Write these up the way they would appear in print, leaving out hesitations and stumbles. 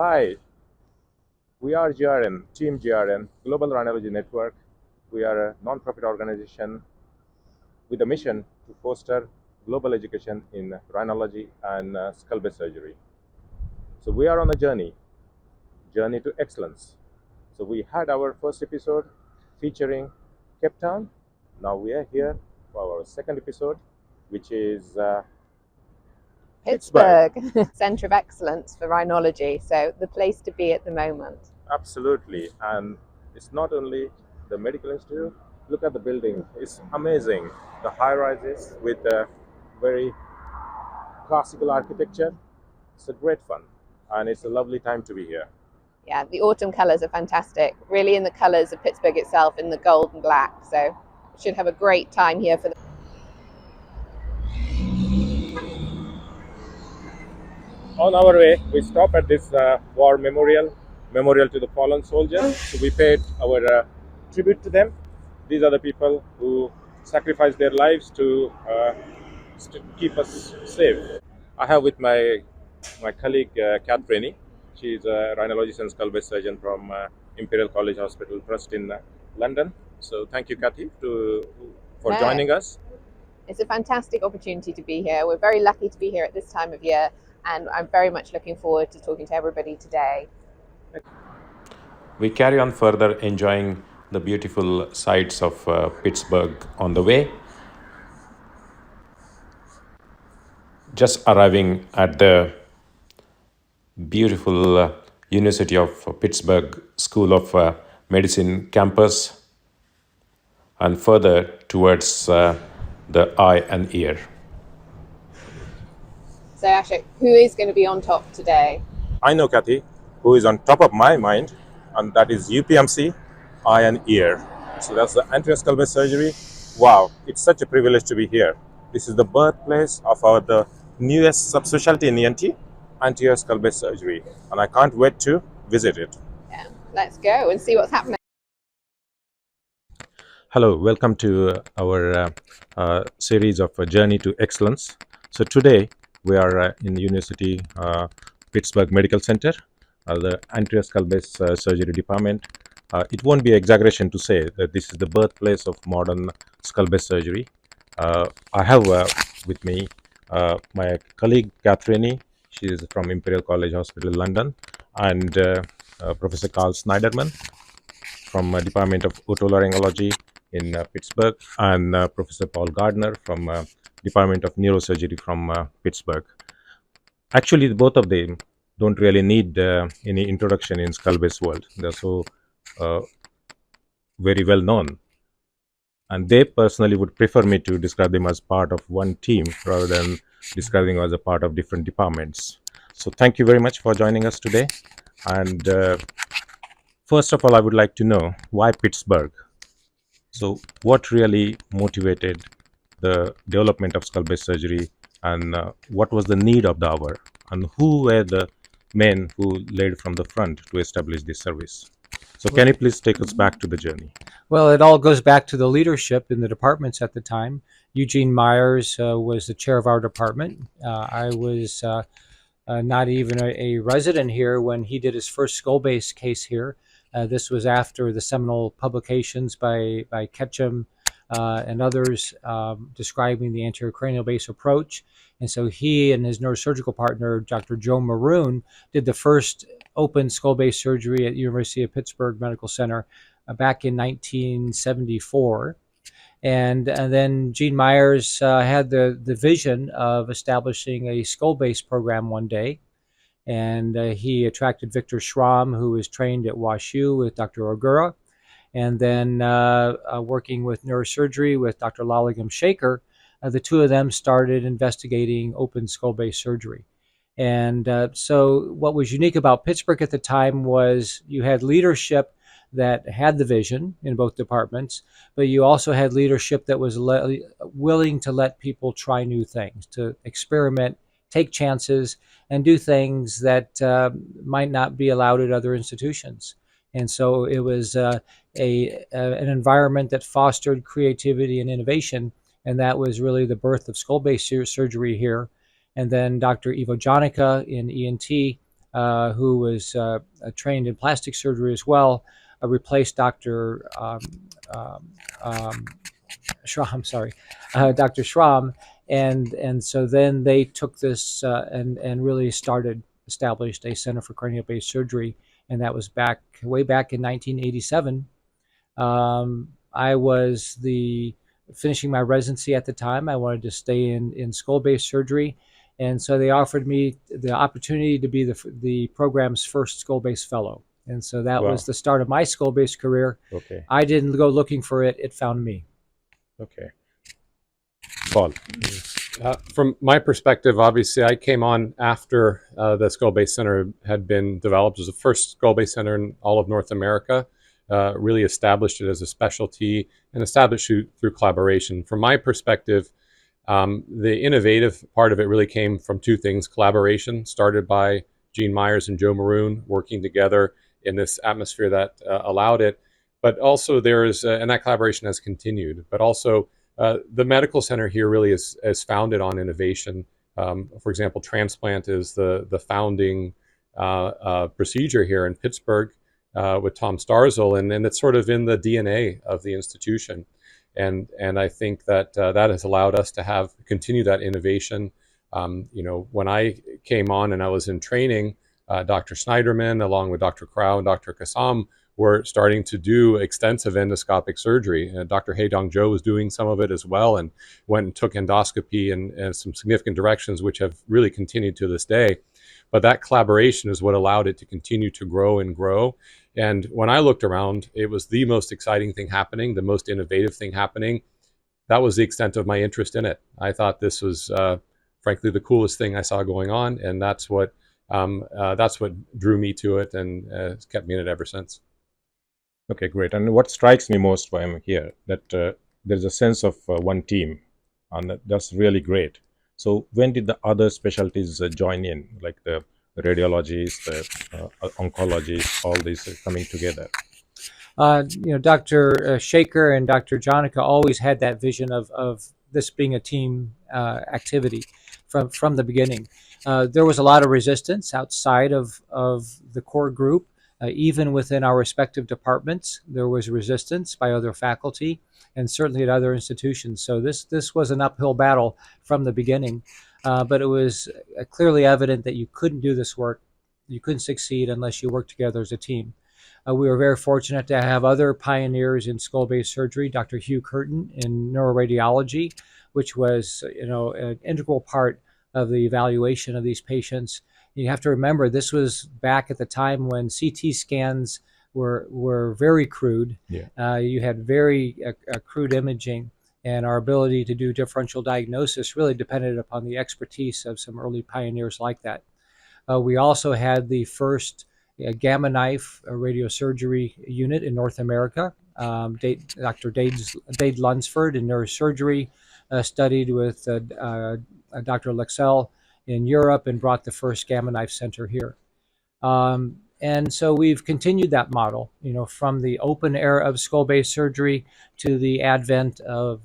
Hi, we are GRN, Team GRN, Global Rhinology Network. We are a non-profit organization with a mission to foster global education in rhinology and skull base surgery. So we are on a journey to excellence. So we had our first episode featuring Cape Town. Now we are here for our second episode, which is Pittsburgh, Centre of Excellence for Rhinology, so the place to be at the moment. Absolutely, and it's not only the medical institute. Look at the building; it's amazing. The high rises with a very classical architecture. It's a great fun, and it's a lovely time to be here. Yeah, the autumn colours are fantastic, really in the colours of Pittsburgh itself, in the gold and black, so should have a great time here for the On our way, we stop at this war memorial to the fallen soldiers. So we paid our tribute to them. These are the people who sacrificed their lives to keep us safe. I have with my colleague Ch3. She is a rhinologist and skull base surgeon from Imperial College Hospital Trust in London. So thank you, Kathy, for joining us. It's a fantastic opportunity to be here. We're very lucky to be here at this time of year, and I'm very much looking forward to talking to everybody today. We carry on further enjoying the beautiful sights of Pittsburgh on the way. Just arriving at the beautiful University of Pittsburgh School of Medicine campus and further towards the eye and ear. So Ashok, who is going to be on top today? I know, Kathy, who is on top of my mind, and that is UPMC eye and ear. So that's the anterior skull base surgery. Wow, it's such a privilege to be here. This is the birthplace of the newest subspecialty in ENT, anterior skull base surgery, and I can't wait to visit it. Yeah, let's go and see what's happening. Hello, welcome to our series of Journey to Excellence. So today we are in the University Pittsburgh Medical Center, the anterior skull base surgery department. It won't be exaggeration to say that this is the birthplace of modern skull base surgery. I have with me my colleague Ch3. She is from Imperial College Hospital, London, and Professor Carl Snyderman from Department of Otolaryngology in Pittsburgh, and Professor Paul Gardner from Department of Neurosurgery from Pittsburgh. Actually, both of them don't really need any introduction in skull base world. They're so very well known, and they personally would prefer me to describe them as part of one team rather than describing them as a part of different departments. So thank you very much for joining us today. And first of all, I would like to know why Pittsburgh. So what really motivated the development of skull base surgery, and what was the need of the hour, and who were the men who led from the front to establish this service? So can you please take us back to the journey? Well, it all goes back to the leadership in the departments at the time. Eugene Myers was the chair of our department. I was not even a resident here when he did his first skull base case here. This was after the seminal publications by Ketchum and others describing the anterior cranial base approach. And so he and his neurosurgical partner, Dr. Joe Maroon, did the first open skull base surgery at University of Pittsburgh Medical Center back in 1974. And then Gene Myers had the vision of establishing a skull base program one day. And he attracted Victor Schramm, who was trained at WashU with Dr. Ogura. And then working with neurosurgery with Dr. Lalagam Shaker, the two of them started investigating open skull base surgery. And so what was unique about Pittsburgh at the time was you had leadership that had the vision in both departments, but you also had leadership that was willing to let people try new things, to experiment, take chances, and do things that might not be allowed at other institutions. And so it was an environment that fostered creativity and innovation, and that was really the birth of skull base surgery here. And then Dr. Ivo Jonica in ENT who was trained in plastic surgery as well, replaced Dr. Schramm, sorry, Dr. Schramm, and so then they took this and really established a Center for Cranial-Based Surgery, and that was way back in 1987. I was finishing my residency at the time. I wanted to stay in skull-based surgery, and so they offered me the opportunity to be the program's first skull-based fellow. And so that Wow. was the start of my skull-based career. Okay. I didn't go looking for it; it found me. Okay. Paul. From my perspective, obviously, I came on after the Skull Base Center had been developed. It was the first Skull Base Center in all of North America. Really established it as a specialty and established it through collaboration. From my perspective, the innovative part of it really came from two things. Collaboration, started by Gene Myers and Joe Maroon, working together in this atmosphere that allowed it. But also and that collaboration has continued. But also the medical center here really is founded on innovation. For example, transplant is the founding procedure here in Pittsburgh with Tom Starzl, and it's sort of in the DNA of the institution. And I think that that has allowed us to continue that innovation. When I came on and I was in training, Dr. Snyderman, along with Dr. Crow and Dr. Kassam, were starting to do extensive endoscopic surgery. Dr. Haedong Jo was doing some of it as well, and went and took endoscopy in some significant directions, which have really continued to this day. But that collaboration is what allowed it to continue to grow and grow. And when I looked around, it was the most exciting thing happening, the most innovative thing happening. That was the extent of my interest in it. I thought this was, frankly, the coolest thing I saw going on, and that's what drew me to it, and has kept me in it ever since. Okay, great. And what strikes me most while I'm here, that there's a sense of one team, and that's really great. So when did the other specialties join in, like the radiologists, the oncologists, all these coming together? Dr. Shaker and Dr. Jonica always had that vision of this being a team activity from the beginning. There was a lot of resistance outside of the core group. Even within our respective departments, there was resistance by other faculty and certainly at other institutions. So this was an uphill battle from the beginning, but it was clearly evident that you couldn't do this work, you couldn't succeed unless you worked together as a team. We were very fortunate to have other pioneers in skull-based surgery, Dr. Hugh Curtin in neuroradiology, which was an integral part of the evaluation of these patients. You have to remember, this was back at the time when CT scans were very crude. Yeah. You had very crude imaging, and our ability to do differential diagnosis really depended upon the expertise of some early pioneers like that. We also had the first gamma knife radiosurgery unit in North America. Dr. Dade Lunsford in neurosurgery studied with Dr. Lexell in Europe and brought the first gamma knife center here. And so we've continued that model, from the open era of skull-based surgery to the advent of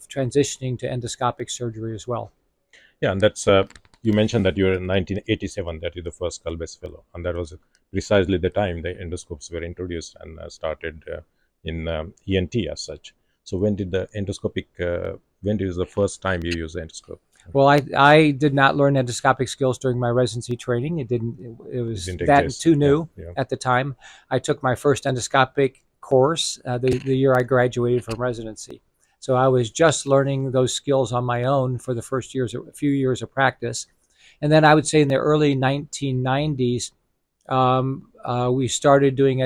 transitioning to endoscopic surgery as well. Yeah, and that's, you mentioned that you were in 1987, that you're the first skull-based fellow, and that was precisely the time the endoscopes were introduced and started in ENT as such. So when did the when was the first time you used the endoscope? Well, I did not learn endoscopic skills during my residency training. It was that too new at the time. I took my first endoscopic course the year I graduated from residency. So I was just learning those skills on my own for the first few years of practice. And then I would say in the early 1990s, we started doing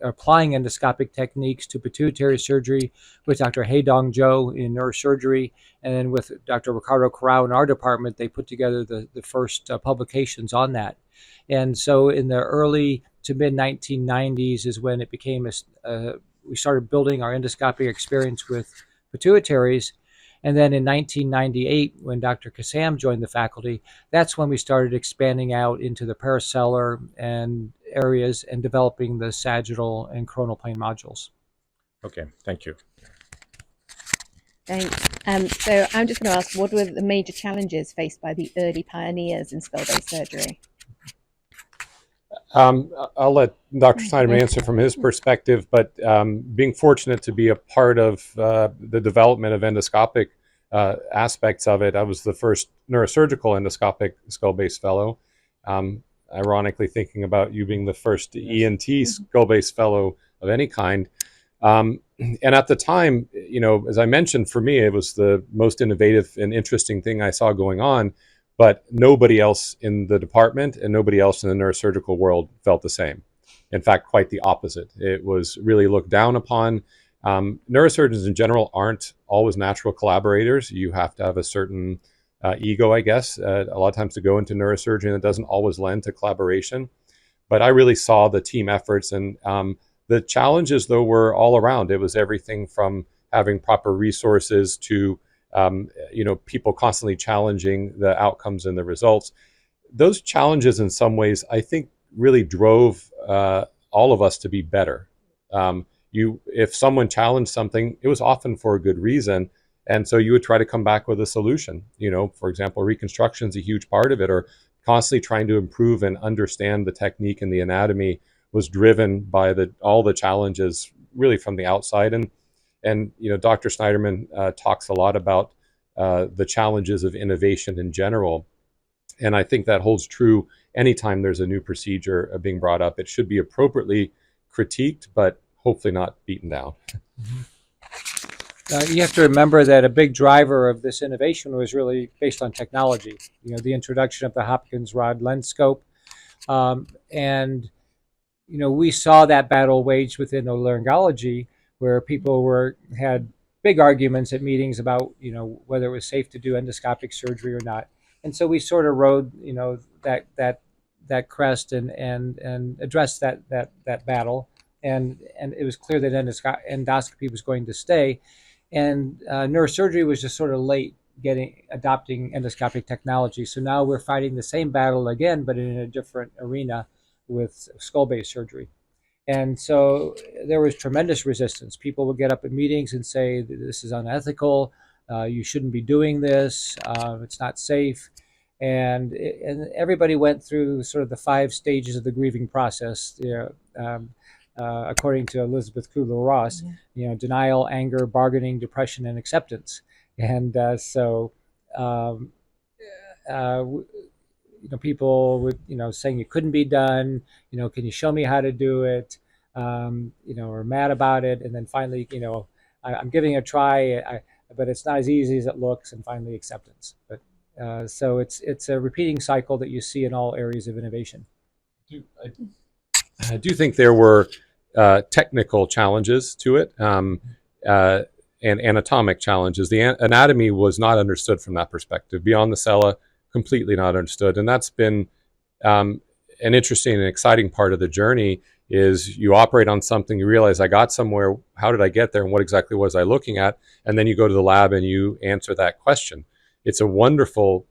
applying endoscopic techniques to pituitary surgery with Dr. Haedong Jo in neurosurgery, and then with Dr. Ricardo Corral in our department, they put together the first publications on that. And so in the early to mid 1990s is when it became we started building our endoscopic experience with pituitaries. And then in 1998, when Dr. Kassam joined the faculty, that's when we started expanding out into the paracellular and areas and developing the sagittal and coronal plane modules. Okay, thank you. Thanks. So I'm just going to ask, what were the major challenges faced by the early pioneers in skull-based surgery? I'll let Dr. Snyderman answer from his perspective, but being fortunate to be a part of the development of endoscopic aspects of it, I was the first neurosurgical endoscopic skull base fellow. Ironically, thinking about you being the first ENT skull base fellow of any kind. And at the time, as I mentioned, for me, it was the most innovative and interesting thing I saw going on. But nobody else in the department and nobody else in the neurosurgical world felt the same. In fact, quite the opposite. It was really looked down upon. Neurosurgeons in general aren't always natural collaborators. You have to have a certain ego, I guess, a lot of times to go into neurosurgery, and it doesn't always lend to collaboration. But I really saw the team efforts, and the challenges, though, were all around. It was everything from having proper resources to people constantly challenging the outcomes and the results. Those challenges, in some ways, I think, really drove all of us to be better. If someone challenged something, it was often for a good reason, and so you would try to come back with a solution. For example, reconstruction is a huge part of it, or constantly trying to improve and understand the technique and the anatomy was driven by all the challenges, really from the outside. And Dr. Snyderman talks a lot about the challenges of innovation in general. And I think that holds true anytime there's a new procedure being brought up. It should be appropriately critiqued, but hopefully not beaten down. You have to remember that a big driver of this innovation was really based on technology. The introduction of the Hopkins rod lens scope. And we saw that battle waged within otolaryngology, where people had big arguments at meetings about whether it was safe to do endoscopic surgery or not. And so we sort of rode that crest and addressed that battle. And it was clear that endoscopy was going to stay. And neurosurgery was just sort of late adopting endoscopic technology. So now we're fighting the same battle again, but in a different arena with skull base surgery. And so there was tremendous resistance. People would get up at meetings and say, this is unethical, you shouldn't be doing this, it's not safe. And everybody went through sort of the 5 stages of the grieving process, according to Elizabeth Kubler-Ross, denial, anger, bargaining, depression, and acceptance. And people would, saying it couldn't be done, can you show me how to do it, or mad about it. And then finally, I'm giving it a try, but it's not as easy as it looks, and finally acceptance. But so it's a repeating cycle that you see in all areas of innovation. I do think there were technical challenges to it, and anatomic challenges. The anatomy was not understood from that perspective. Beyond the cella, completely not understood. And that's been an interesting and exciting part of the journey. Is you operate on something, you realize I got somewhere, how did I get there, and what exactly was I looking at? And then you go to the lab and you answer that question. It's a wonderful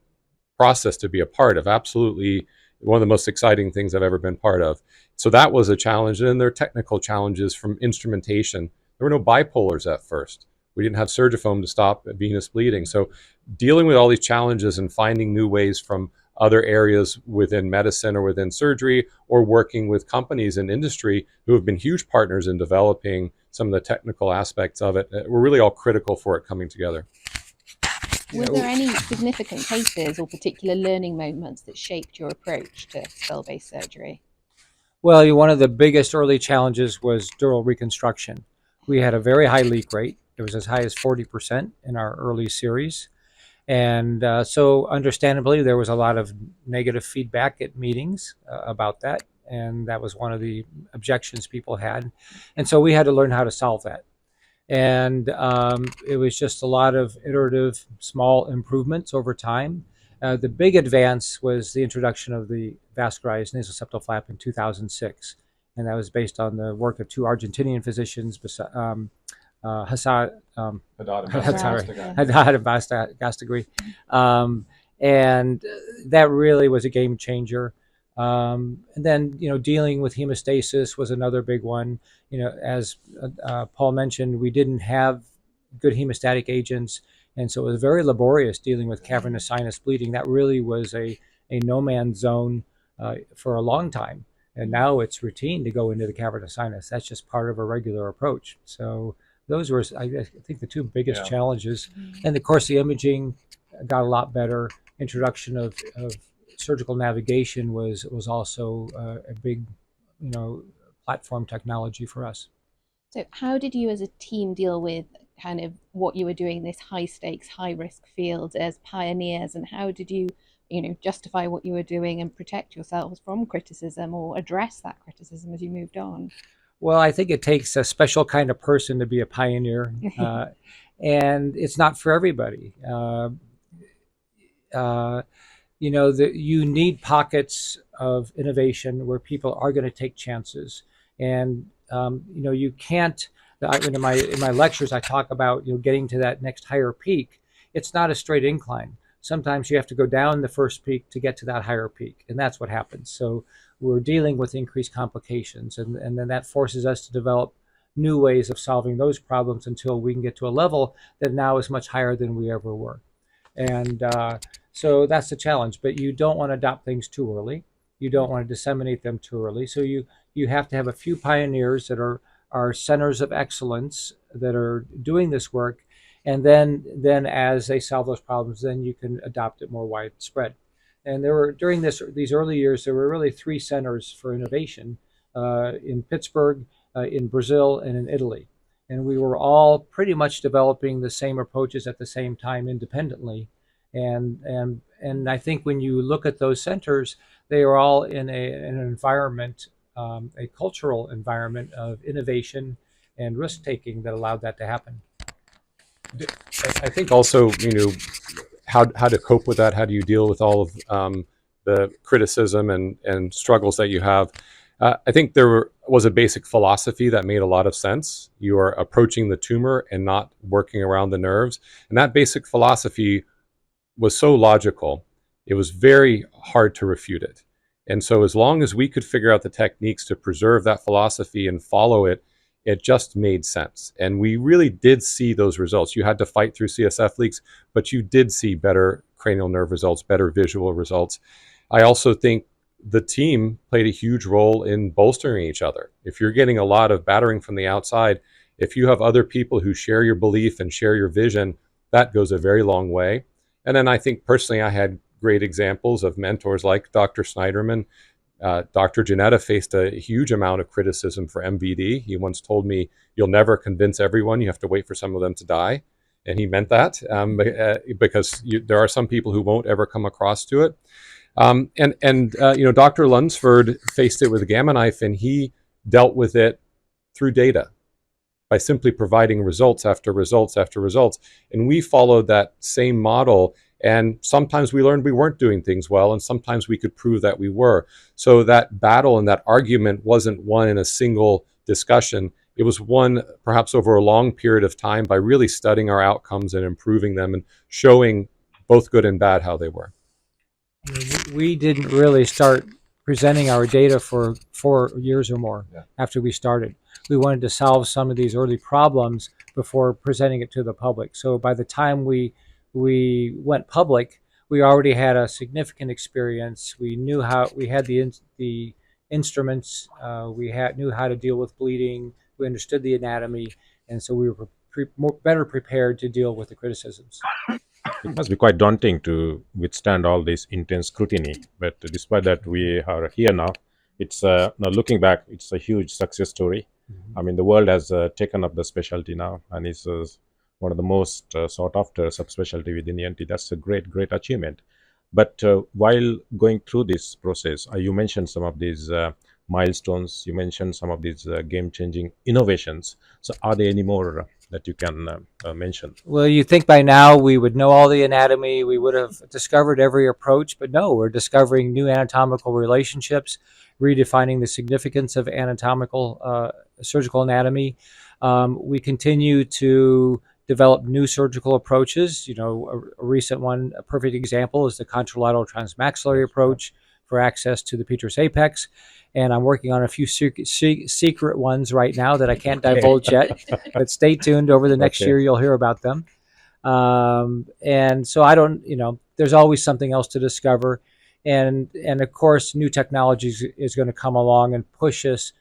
process to be a part of, absolutely one of the most exciting things I've ever been part of. So that was a challenge. And then there are technical challenges from instrumentation. There were no bipolars at first. We didn't have surgifoam to stop venous bleeding. So dealing with all these challenges and finding new ways from other areas within medicine or within surgery, or working with companies in industry who have been huge partners in developing some of the technical aspects of it, were really all critical for it coming together. Were there any significant cases or particular learning moments that shaped your approach to skull-based surgery? Well, one of the biggest early challenges was dural reconstruction. We had a very high leak rate. It was as high as 40% in our early series. And so understandably, there was a lot of negative feedback at meetings about that. And that was one of the objections people had. And so we had to learn how to solve that. And it was just a lot of iterative, small improvements over time. The big advance was the introduction of the vascularized nasal septal flap in 2006. And that was based on the work of 2 Argentinian physicians, Haddad and Bastagri. And that really was a game changer. And then, dealing with hemostasis was another big one. As Paul mentioned, we didn't have good hemostatic agents. And so it was very laborious dealing with cavernous sinus bleeding. That really was a no man's zone for a long time. And now it's routine to go into the cavernous sinus. That's just part of a regular approach. So those were, I think, the two biggest challenges. And of course, the imaging got a lot better. Introduction of surgical navigation was also a big, platform technology for us. So how did you as a team deal with kind of what you were doing, this high stakes, high risk field as pioneers, and how did you justify what you were doing and protect yourselves from criticism or address that criticism as you moved on? Well, I think it takes a special kind of person to be a pioneer, and it's not for everybody. You need pockets of innovation where people are going to take chances, and you can't. In my lectures, I talk about getting to that next higher peak. It's not a straight incline. Sometimes you have to go down the first peak to get to that higher peak, and that's what happens. So we're dealing with increased complications, and then that forces us to develop new ways of solving those problems until we can get to a level that now is much higher than we ever were. And so that's the challenge. But you don't want to adopt things too early. You don't want to disseminate them too early. So you have to have a few pioneers that are centers of excellence that are doing this work. And then as they solve those problems, then you can adopt it more widespread. And there were, during these early years, there were really 3 centers for innovation in Pittsburgh, in Brazil, and in Italy. And we were all pretty much developing the same approaches at the same time independently. And I think when you look at those centers, they are all in an environment, a cultural environment of innovation and risk-taking that allowed that to happen. I think also, how to cope with that. How do you deal with all of the criticism and struggles that you have? I think there was a basic philosophy that made a lot of sense. You are approaching the tumor and not working around the nerves. And that basic philosophy was so logical, it was very hard to refute it. And so as long as we could figure out the techniques to preserve that philosophy and follow it, it just made sense. And we really did see those results. You had to fight through CSF leaks, but you did see better cranial nerve results, better visual results. I also think the team played a huge role in bolstering each other. If you're getting a lot of battering from the outside, if you have other people who share your belief and share your vision, that goes a very long way. And then I think personally, I had great examples of mentors like Dr. Snyderman. Dr. Janetta faced a huge amount of criticism for MVD. He once told me, "You'll never convince everyone. You have to wait for some of them to die." And he meant that because there are some people who won't ever come across to it. Dr. Lunsford faced it with a Gamma Knife, and he dealt with it through data by simply providing results after results after results. And we followed that same model. And sometimes we learned we weren't doing things well, and sometimes we could prove that we were. So that battle and that argument wasn't won in a single discussion. It was won perhaps over a long period of time by really studying our outcomes and improving them and showing both good and bad how they were. We didn't really start presenting our data for 4 years or more after we started. We wanted to solve some of these early problems before presenting it to the public. So by the time we went public, we already had a significant experience. We knew how, we had the instruments, knew how to deal with bleeding, we understood the anatomy, and so we were better prepared to deal with the criticisms. It must be quite daunting to withstand all this intense scrutiny, but despite that, we are here now. It's now looking back, it's a huge success story. I mean, the world has taken up the specialty now, and it's one of the most sought after subspecialty within ENT. That's a great achievement. But while going through this process, you mentioned some of these milestones, you mentioned some of these game-changing innovations. So are there any more that you can mention? Well, you think by now we would know all the anatomy, we would have discovered every approach, but no, we're discovering new anatomical relationships, redefining the significance of anatomical surgical anatomy. We continue to develop new surgical approaches. A recent one, a perfect example, is the contralateral transmaxillary approach for access to the petrous apex. And I'm working on a few secret ones right now that I can't divulge yet, but stay tuned. Over the next year, you'll hear about them. And so there's always something else to discover. and of course, new technologies is going to come along and push us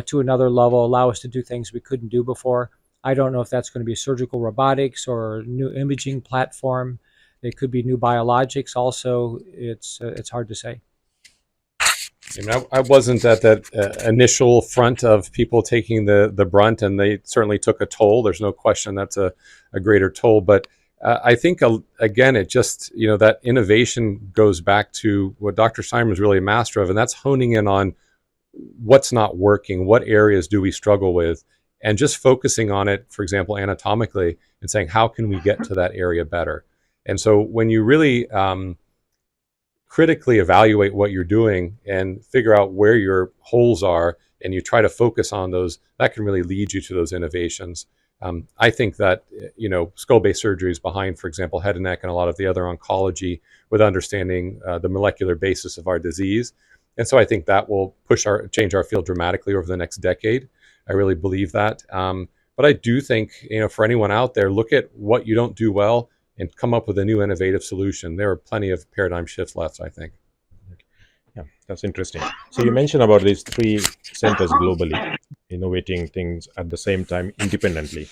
to another level, allow us to do things we couldn't do before. I don't know if that's going to be surgical robotics or a new imaging platform. It could be new biologics. Also, it's hard to say. I mean, I wasn't at that initial front of people taking the brunt, and they certainly took a toll. There's no question that's a greater toll. But I think, again, it just, that innovation goes back to what Dr. Snyderman was really a master of, and that's honing in on what's not working, what areas do we struggle with, and just focusing on it, for example, anatomically, and saying, how can we get to that area better? And so when you really critically evaluate what you're doing and figure out where your holes are, and you try to focus on those, that can really lead you to those innovations. I think that, skull-based surgery is behind, for example, head and neck and a lot of the other oncology with understanding the molecular basis of our disease. And so I think that will change our field dramatically over the next decade. I really believe that. But I do think, for anyone out there, look at what you don't do well and come up with a new innovative solution. There are plenty of paradigm shifts left, I think. Yeah, that's interesting. So you mentioned about these 3 centers globally, innovating things at the same time independently.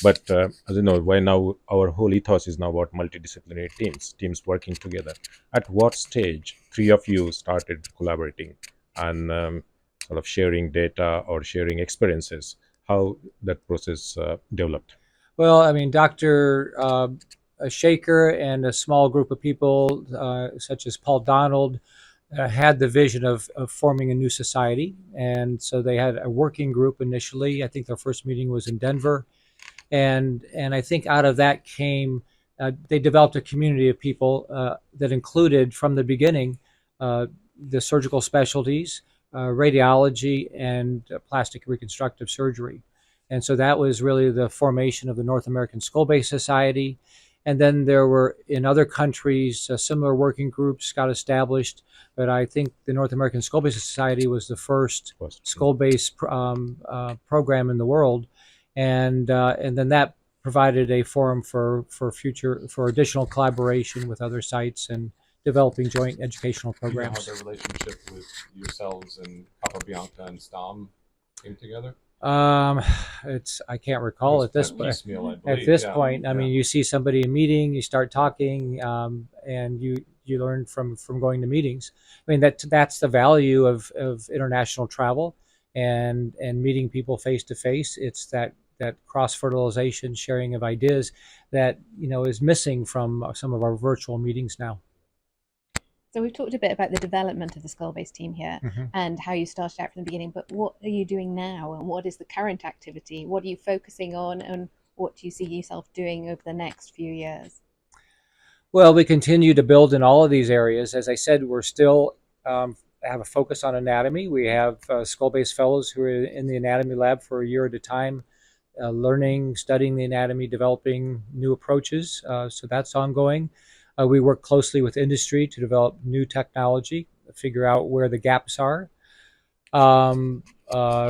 But as you know, why now our whole ethos is now about multidisciplinary teams working together. At what stage 3 of you started collaborating and sort of sharing data or sharing experiences? How that process developed? Well, I mean, Dr. Shaker and a small group of people, such as Paul Donald, had the vision of forming a new society. And so they had a working group initially. I think their first meeting was in Denver. And I think out of that came, they developed a community of people that included, from the beginning, the surgical specialties, radiology, and plastic reconstructive surgery. And so that was really the formation of the North American Skull Base Society. And then there were, in other countries, similar working groups got established. But I think the North American Skull Base Society was the first skull base program in the world. And then that provided a forum for additional collaboration with other sites and developing joint educational programs. Do you know how the relationship with yourselves and Capabianca and Stam came together? I can't recall at this point. At this point, I mean, you see somebody in a meeting, you start talking, and you learn from going to meetings. I mean, that's the value of international travel and meeting people face to face. It's that cross fertilization, sharing of ideas that is missing from some of our virtual meetings now. So we've talked a bit about the development of the Skull Base team here and how you started out from the beginning, but what are you doing now, and what is the current activity? What are you focusing on, and what do you see yourself doing over the next few years? Well, we continue to build in all of these areas. As I said, we're still have a focus on anatomy. We have Skull Base fellows who are in the anatomy lab for a year at a time, learning, studying the anatomy, developing new approaches. So that's ongoing. We work closely with industry to develop new technology, figure out where the gaps are,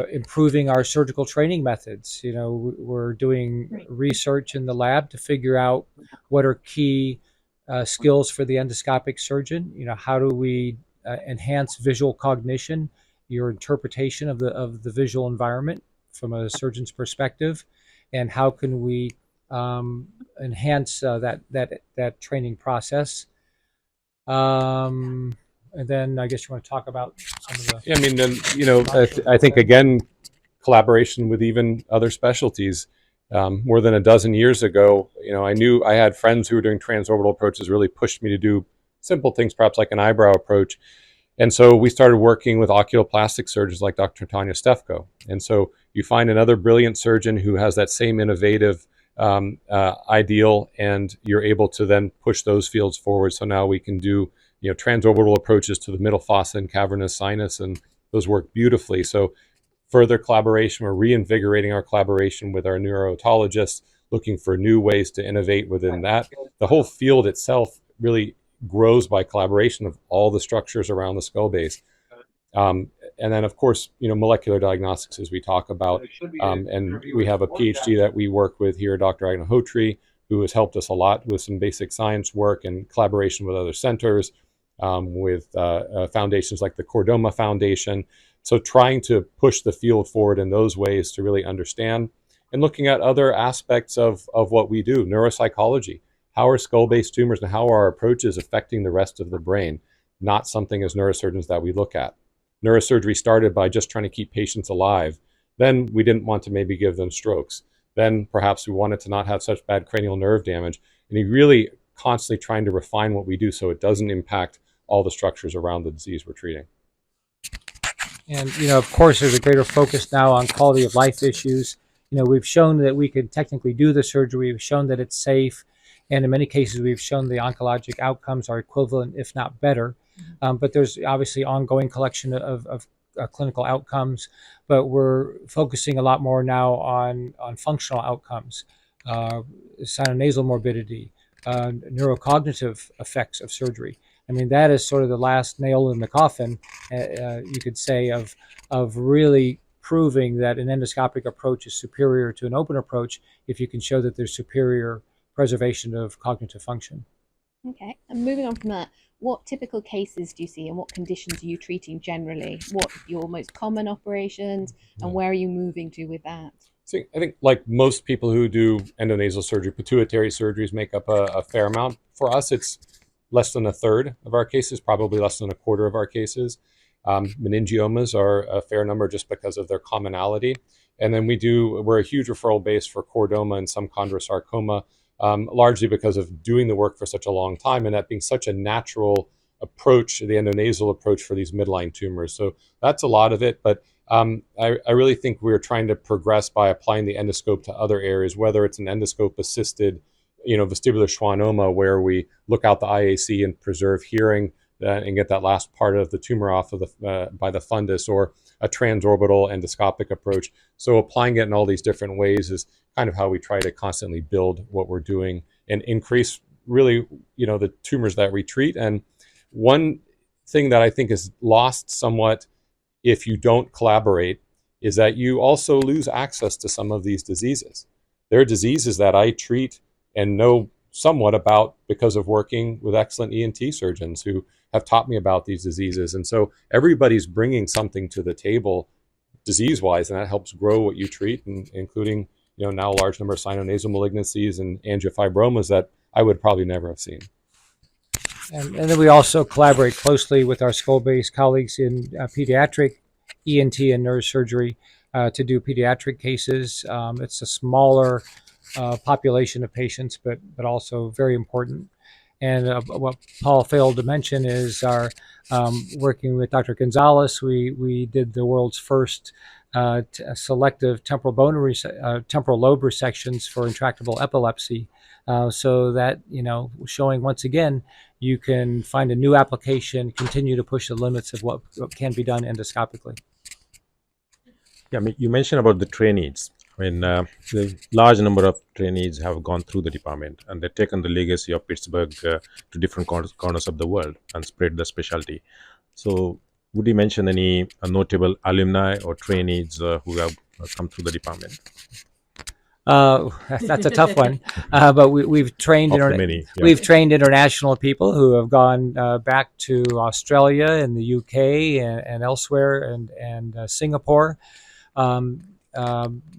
improving our surgical training methods. We're doing research in the lab to figure out what are key skills for the endoscopic surgeon. How do we enhance visual cognition, your interpretation of the visual environment from a surgeon's perspective, and how can we enhance that training process. And then I guess you want to talk about some of the... Yeah, I mean, I think, again, collaboration with even other specialties. More than a dozen years ago, I knew I had friends who were doing transorbital approaches, really pushed me to do simple things, perhaps like an eyebrow approach. And so we started working with oculoplastic surgeons like Dr. Tanya Stefko. And so you find another brilliant surgeon who has that same innovative ideal, and you're able to then push those fields forward. So now we can do transorbital approaches to the middle fossa and cavernous sinus, and those work beautifully. So further collaboration, we're reinvigorating our collaboration with our neurotologists, looking for new ways to innovate within that. The whole field itself really grows by collaboration of all the structures around the skull base. And then, of course, molecular diagnostics, as we talk about. And we have a PhD that we work with here, Dr. Ch3, who has helped us a lot with some basic science work and collaboration with other centers. with foundations like the Cordoma Foundation. So trying to push the field forward in those ways to really understand, and looking at other aspects of what we do, neuropsychology. How are skull-based tumors and how are our approaches affecting the rest of the brain? Not something as neurosurgeons that we look at. Neurosurgery started by just trying to keep patients alive. Then we didn't want to maybe give them strokes. Then perhaps we wanted to not have such bad cranial nerve damage. And you really constantly trying to refine what we do so it doesn't impact all the structures around the disease we're treating. And, of course, there's a greater focus now on quality of life issues. We've shown that we can technically do the surgery. We've shown that it's safe. And in many cases, we've shown the oncologic outcomes are equivalent, if not better. But there's obviously ongoing collection of clinical outcomes. But we're focusing a lot more now on functional outcomes, sinonasal morbidity, neurocognitive effects of surgery. I mean, that is sort of the last nail in the coffin, you could say, of really proving that an endoscopic approach is superior to an open approach if you can show that there's superior preservation of cognitive function. Okay, and moving on from that, what typical cases do you see and what conditions are you treating generally? What are your most common operations and where are you moving to with that? So I think like most people who do endonasal surgery, pituitary surgeries make up a fair amount. For us, it's less than a third of our cases, probably less than a quarter of our cases. Meningiomas are a fair number just because of their commonality. And then we're a huge referral base for chordoma and some chondrosarcoma, largely because of doing the work for such a long time and that being such a natural approach, the endonasal approach for these midline tumors. So that's a lot of it. But I really think we're trying to progress by applying the endoscope to other areas, whether it's an endoscope assisted vestibular schwannoma, where we look out the IAC and preserve hearing and get that last part of the tumor off of by the fundus, or a transorbital endoscopic approach. So applying it in all these different ways is kind of how we try to constantly build what we're doing and increase really, the tumors that we treat. And one thing that I think is lost somewhat if you don't collaborate is that you also lose access to some of these diseases. There are diseases that I treat and know somewhat about because of working with excellent ENT surgeons who have taught me about these diseases. And so everybody's bringing something to the table disease-wise, and that helps grow what you treat, and including, now a large number of sinonasal malignancies and angiofibromas that I would probably never have seen. And then we also collaborate closely with our skull-based colleagues in pediatric ENT and neurosurgery to do pediatric cases. It's a smaller population of patients, but also very important. And what Paul failed to mention is our working with Dr. Gonzalez. We did the world's first selective temporal lobe resections for intractable epilepsy, so that showing once again you can find a new application, continue to push the limits of what can be done endoscopically. Yeah, you mentioned about the trainees. The large number of trainees have gone through the department, and they've taken the legacy of Pittsburgh to different corners of the world and spread the specialty. So would you mention any notable alumni or trainees who have come through the department? That's a tough one, but we've trained we've trained international people who have gone back to Australia and the UK and elsewhere, and Singapore.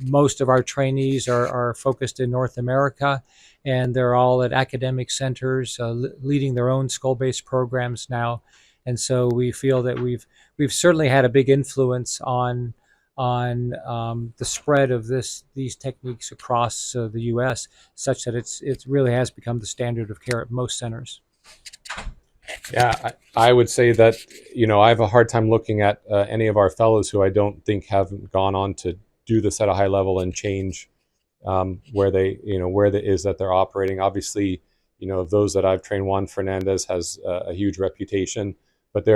Most of our trainees are focused in North America, and they're all at academic centers leading their own skull-based programs now. And so we feel that we've certainly had a big influence on the spread of these techniques across the U.S., such that it really has become the standard of care at most centers. Yeah, I would say that I have a hard time looking at any of our fellows who I don't think haven't gone on to do this at a high level and change where it is that they're operating. Obviously, those that I've trained, Juan Fernandez has a huge reputation, but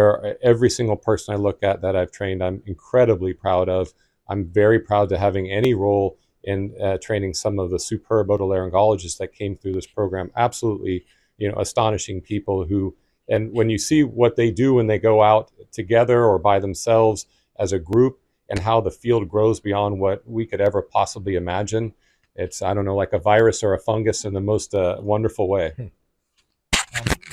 every single person I look at that I've trained, I'm incredibly proud of. I'm very proud to having any role in training some of the superb otolaryngologists that came through this program. Absolutely, astonishing people who, and when you see what they do when they go out together or by themselves as a group, and how the field grows beyond what we could ever possibly imagine. It's, I don't know, like a virus or a fungus in the most wonderful way.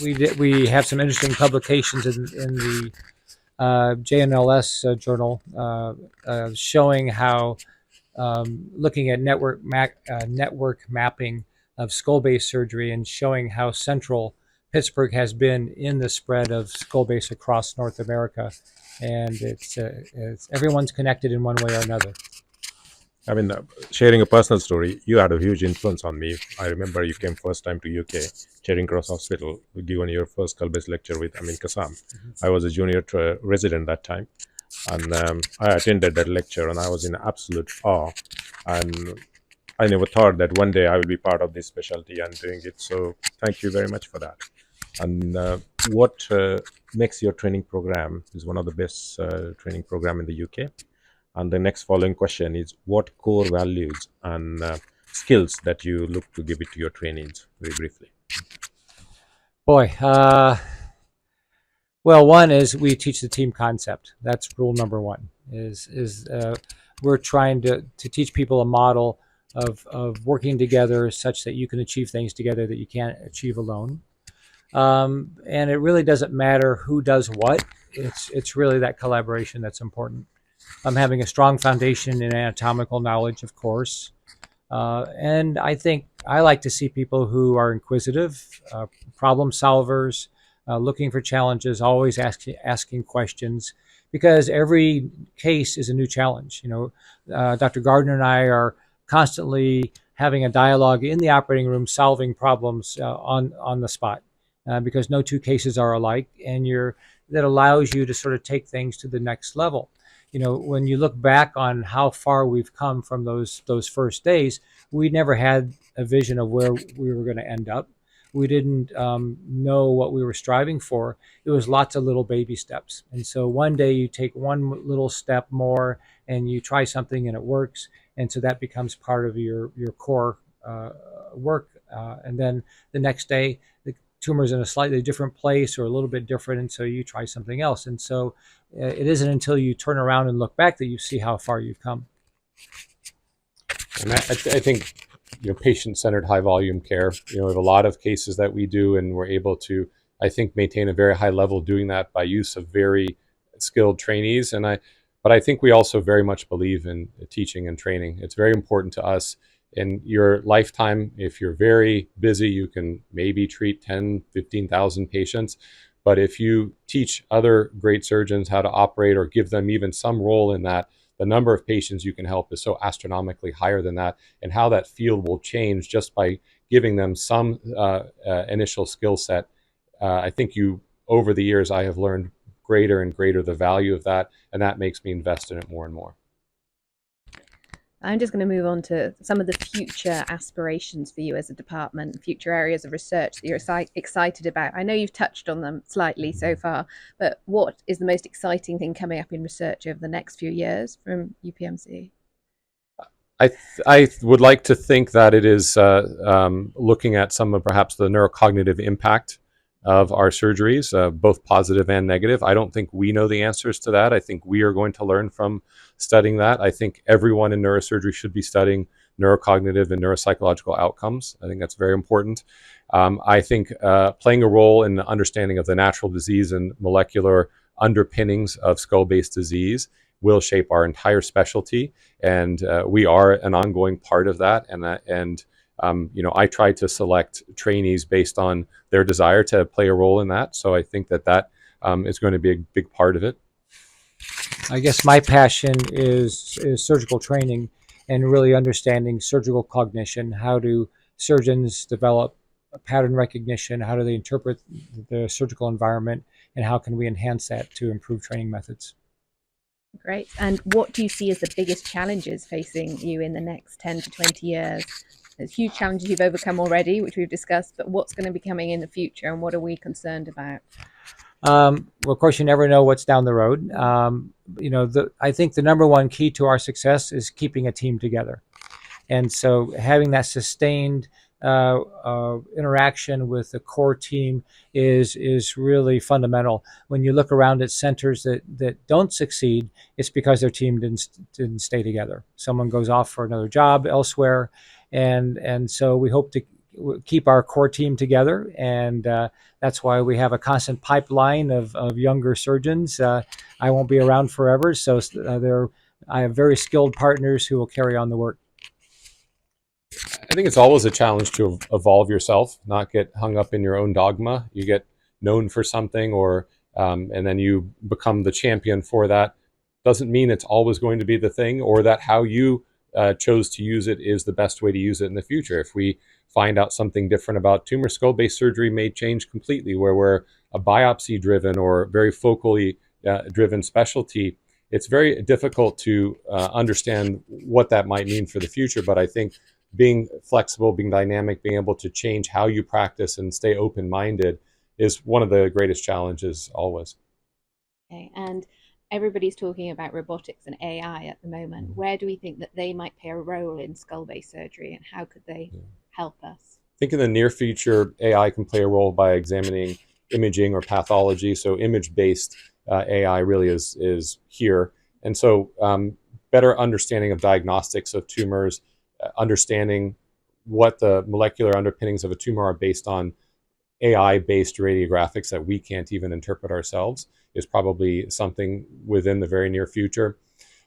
we have some interesting publications in the JNLS journal showing how looking at network mapping of skull base surgery and showing how central Pittsburgh has been in the spread of skull base across North America, and it's everyone's connected in one way or another. I mean, sharing a personal story, you had a huge influence on me. I remember you came first time to UK, Charing Cross Hospital, given your first skull-based lecture with Amin Kassam. I was a junior resident that time, and I attended that lecture, and I was in absolute awe. And I never thought that one day I will be part of this specialty and doing it. So thank you very much for that. And what makes your training program is one of the best training program in the UK. And the next following question is, what core values and skills that you look to give it to your trainees, very briefly? Boy, well, one is we teach the team concept. That's rule number one. We're trying to teach people a model of working together such that you can achieve things together that you can't achieve alone. And it really doesn't matter who does what. It's really that collaboration that's important. Having a strong foundation in anatomical knowledge, of course. And I think I like to see people who are inquisitive, problem solvers, looking for challenges, always asking questions, because every case is a new challenge. Dr. Gardner and I are constantly having a dialogue in the operating room, solving problems on the spot, because no two cases are alike, and that allows you to sort of take things to the next level. When you look back on how far we've come from those first days, we never had a vision of where we were going to end up. We didn't know what we were striving for. It was lots of little baby steps. And so one day you take one little step more and you try something and it works. And so that becomes part of your core work. And then the next day, the tumor's in a slightly different place or a little bit different. And so you try something else. And so it isn't until you turn around and look back that you see how far you've come. And I think, patient-centered high-volume care, we have a lot of cases that we do, and we're able to, I think, maintain a very high level doing that by use of very skilled trainees. But I think we also very much believe in teaching and training. It's very important to us. In your lifetime, if you're very busy, you can maybe treat 10, 15,000 patients. But if you teach other great surgeons how to operate or give them even some role in that, the number of patients you can help is so astronomically higher than that. And how that field will change just by giving them some initial skill set. I think over the years, I have learned greater and greater the value of that. And that makes me invest in it more and more. I'm just going to move on to some of the future aspirations for you as a department, future areas of research that you're excited about. I know you've touched on them slightly so far, but what is the most exciting thing coming up in research over the next few years from UPMC? I would like to think that it is looking at some of perhaps the neurocognitive impact of our surgeries, both positive and negative. I don't think we know the answers to that. I think we are going to learn from studying that. I think everyone in neurosurgery should be studying neurocognitive and neuropsychological outcomes. I think that's very important. I think playing a role in the understanding of the natural disease and molecular underpinnings of skull-based disease will shape our entire specialty, and we are an ongoing part of that. And I try to select trainees based on their desire to play a role in that. So I think that is going to be a big part of it. I guess my passion is surgical training and really understanding surgical cognition. How do surgeons develop pattern recognition? How do they interpret the surgical environment? And how can we enhance that to improve training methods? Great. And what do you see as the biggest challenges facing you in the next 10 to 20 years? There's huge challenges you've overcome already, which we've discussed, but what's going to be coming in the future and what are we concerned about? Well, of course, you never know what's down the road. I think the number one key to our success is keeping a team together. And so having that sustained interaction with the core team is really fundamental. When you look around at centers that don't succeed, it's because their team didn't stay together. Someone goes off for another job elsewhere. And so we hope to keep our core team together, and that's why we have a constant pipeline of younger surgeons. I won't be around forever, so I have very skilled partners who will carry on the work. I think it's always a challenge to evolve yourself, not get hung up in your own dogma. You get known for something, or and then you become the champion for that. Doesn't mean it's always going to be the thing, or that how you chose to use it is the best way to use it in the future. If we find out something different about tumor, skull-based surgery may change completely, where we're a biopsy-driven or very focally driven specialty. It's very difficult to understand what that might mean for the future, but I think being flexible, being dynamic, being able to change how you practice and stay open-minded is one of the greatest challenges always. Okay, and everybody's talking about robotics and AI at the moment. Where do we think that they might play a role in skull-based surgery, and how could they help us? I think in the near future, AI can play a role by examining imaging or pathology. So image-based AI really is here. And so better understanding of diagnostics of tumors, understanding what the molecular underpinnings of a tumor are based on AI-based radiographics that we can't even interpret ourselves is probably something within the very near future.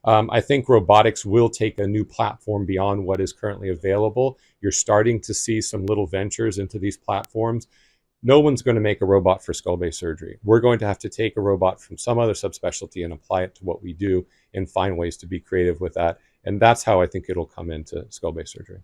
I think robotics will take a new platform beyond what is currently available. You're starting to see some little ventures into these platforms. No one's going to make a robot for skull-based surgery. We're going to have to take a robot from some other subspecialty and apply it to what we do and find ways to be creative with that. And that's how I think it'll come into skull-based surgery.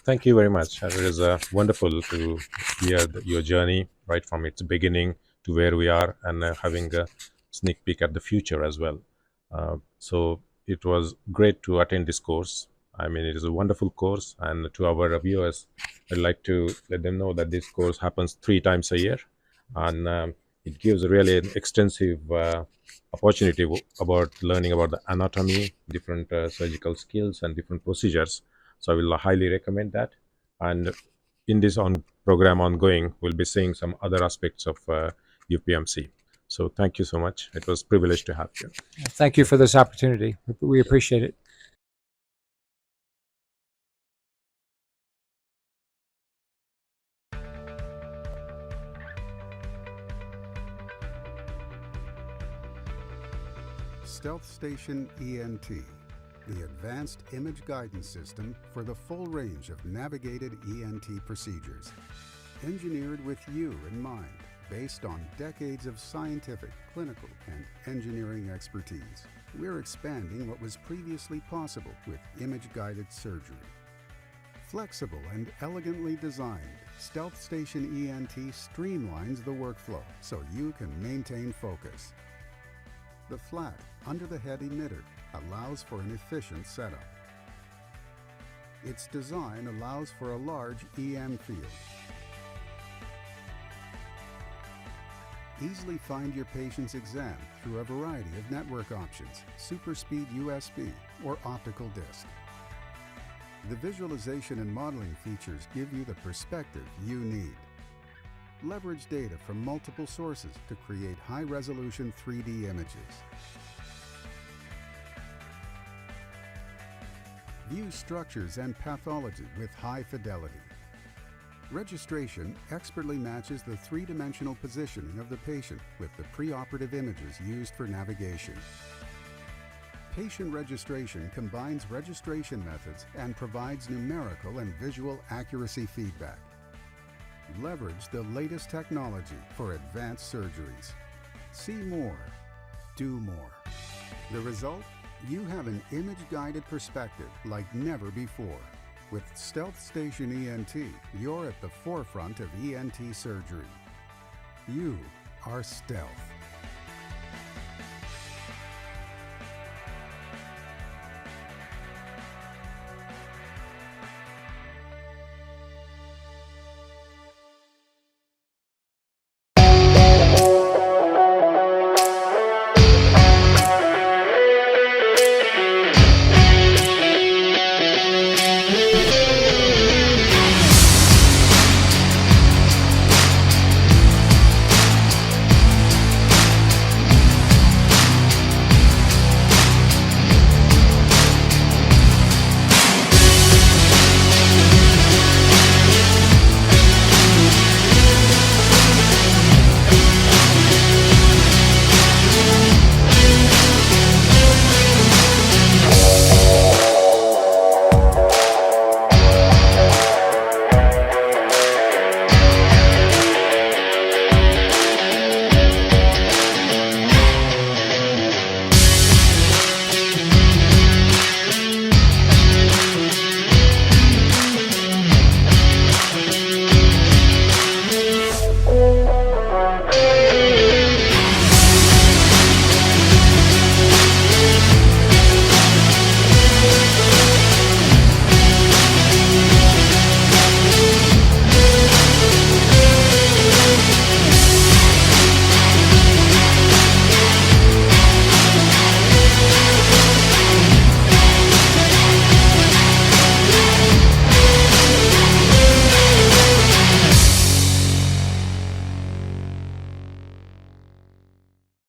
Thank you very much. It is wonderful to hear your journey right from its beginning to where we are, and having a sneak peek at the future as well. So it was great to attend this course. I mean, it is a wonderful course, and to our viewers, I'd like to let them know that this course happens 3 times a year, and it gives really an extensive opportunity about learning about the anatomy, different surgical skills, and different procedures. So I will highly recommend that. And in this program ongoing, we'll be seeing some other aspects of UPMC. So thank you so much. It was a privilege to have you. Thank you for this opportunity. We appreciate it. Stealth Station ENT, the advanced image guidance system for the full range of navigated ENT procedures. Engineered with you in mind, based on decades of scientific, clinical, and engineering expertise. We're expanding what was previously possible with image-guided surgery. Flexible and elegantly designed, Stealth Station ENT streamlines the workflow so you can maintain focus. The flat, under-the-head emitter allows for an efficient setup. Its design allows for a large EM field. Easily find your patient's exam through a variety of network options, super speed USB, or optical disc. The visualization and modeling features give you the perspective you need. Leverage data from multiple sources to create high-resolution 3D images. View structures and pathology with high fidelity. Registration expertly matches the three-dimensional positioning of the patient with the preoperative images used for navigation. Patient registration combines registration methods and provides numerical and visual accuracy feedback. Leverage the latest technology for advanced surgeries. See more, do more. The result? You have an image-guided perspective like never before. With Stealth Station ENT, you're at the forefront of ENT surgery. You are Stealth.